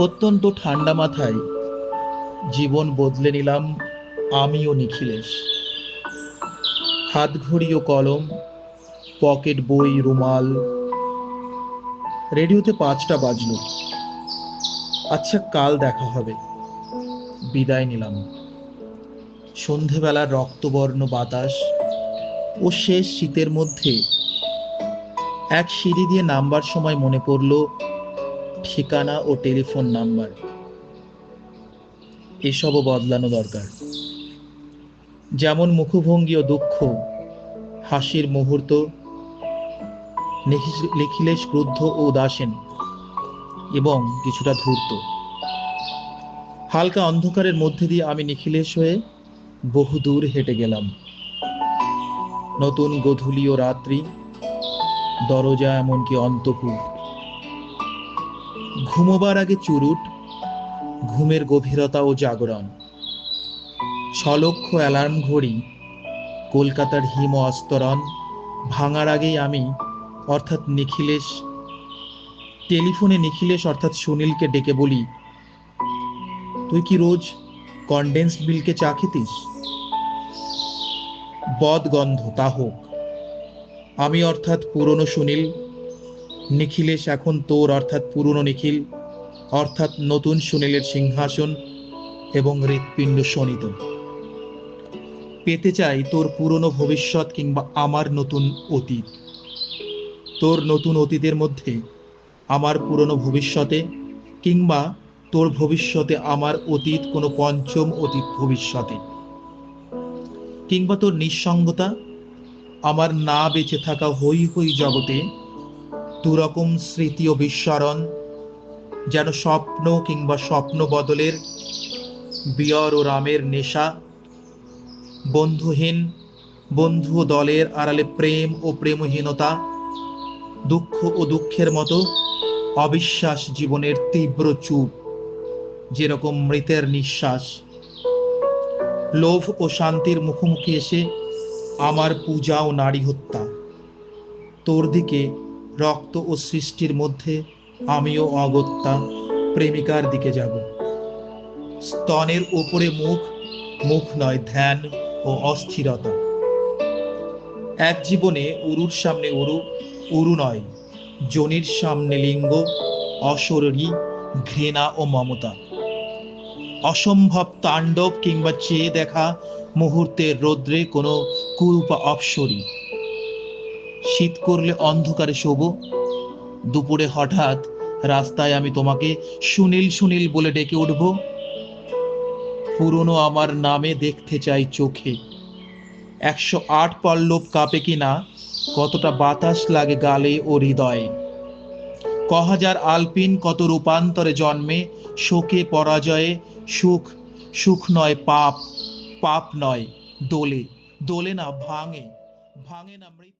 অত্যন্ত ঠান্ডা মাথায় জীবন বদলে নিলাম আমি ও নিখিলেশ। হাত ঘড়ি ও কলম, পকেট বই, রুমাল। রেডিওতে 5টা বাজলো। আচ্ছা, কাল দেখা হবে। বিদায় নিলাম। সন্ধেবেলার রক্তবর্ণ বাতাস ও শেষ শীতের মধ্যে এক সিঁড়ি দিয়ে নামবার সময় মনে পড়ল ঠিকানা ও টেলিফোন নাম্বার। এসবও বদলানো দরকার। যেমন মুখভঙ্গি ও দুঃখ, হাসির মুহূর্ত। নিখিলেশ ক্রুদ্ধ ও উদাসীন এবং কিছুটা ধূর্ত। হালকা অন্ধকারের মধ্যে দিয়ে আমি নিখিলেশ হয়ে বহুদূর হেঁটে গেলাম। নতুন গোধূলি ও রাত্রি, দরজা এমনকি অন্তপুর। ঘুমোবার আগে চুরুট, ঘুমের গভীরতা ও জাগরণ। সলক্ষ অ্যালার্ম ঘড়ি, কলকাতার হিম আস্তরণ ভাঙার আগেই আমি অর্থাৎ নিখিলেশ টেলিফোনে নিখিলেশ অর্থাৎ সুনীলকে ডেকে বলি, তুই কি রোজ কনডেন্সড মিল্কে চা খেতিস? বদ গন্ধ তা হোক। আমি অর্থাৎ পুরনো সুনীল, নিখিলেশ এখন তোর অর্থাৎ পুরনো নিখিল, অর্থাৎ নতুন সুনীলের সিংহাসন এবং হৃৎপিণ্ড শোণিত। পেতে চাই তোর পুরনো ভবিষ্যৎ কিংবা আমার নতুন অতীত। তোর নতুন অতীতের মধ্যে আমার পুরনো ভবিষ্যতে, কিংবা তোর ভবিষ্যতে আমার অতীত কোনো পঞ্চম অতীত ভবিষ্যতে, কিংবা তোর নিঃসঙ্গতা, আমার না বেঁচে থাকা হই হই জগতে দুরকম স্মৃতি ও বিস্মরণ, যেন স্বপ্ন কিংবা স্বপ্ন বদলের বিয়র ও রামের নেশা। বন্ধুহীন, বন্ধু ও দলের আড়ালে প্রেম ও প্রেমহীনতা, দুঃখ ও দুঃখের মতো অবিশ্বাস জীবনের তীব্র চুপ, যেরকম মৃতের নিঃশ্বাস। লোভ ও শান্তির মুখোমুখি এসে আমার পূজা ও নারী হত্যা। তোর দিকে রক্ত ও সৃষ্টির মধ্যে আমিও অগত্যা প্রেমিকার দিকে যাব। স্তনের ওপরে মুখ, মুখ নয় ধ্যান ও অস্থিরতা। এক জীবনে উরুর সামনে উরু, উরু নয় যোনির সামনে লিঙ্গ, অশরীরী ঘৃণা ও মমতা। অসম্ভব তাণ্ডব কিংবা চেয়ে দেখা মুহূর্তের রৌদ্রে কোনো কুরূপা অপসরী। শীত করলে অন্ধকারে শোবো, দুপুরে হঠাৎ রাস্তায় আমি তোমাকে সুনীল সুনীল বলে ডেকে উঠব। পুরনো আমার নামে দেখতে চাই চোখে। 108 পল্লব কাঁপে কিনা, কতটা বাতাস লাগে গালে ও হৃদয়ে। কহাজার আলপিন কত রূপান্তরে জন্মে, শোকে পরাজয়ে। সুখ, সুখ নয় পাপ, পাপ নয় দোলে, দোলে না ভাঙে, ভাঙে না মৃত্যু।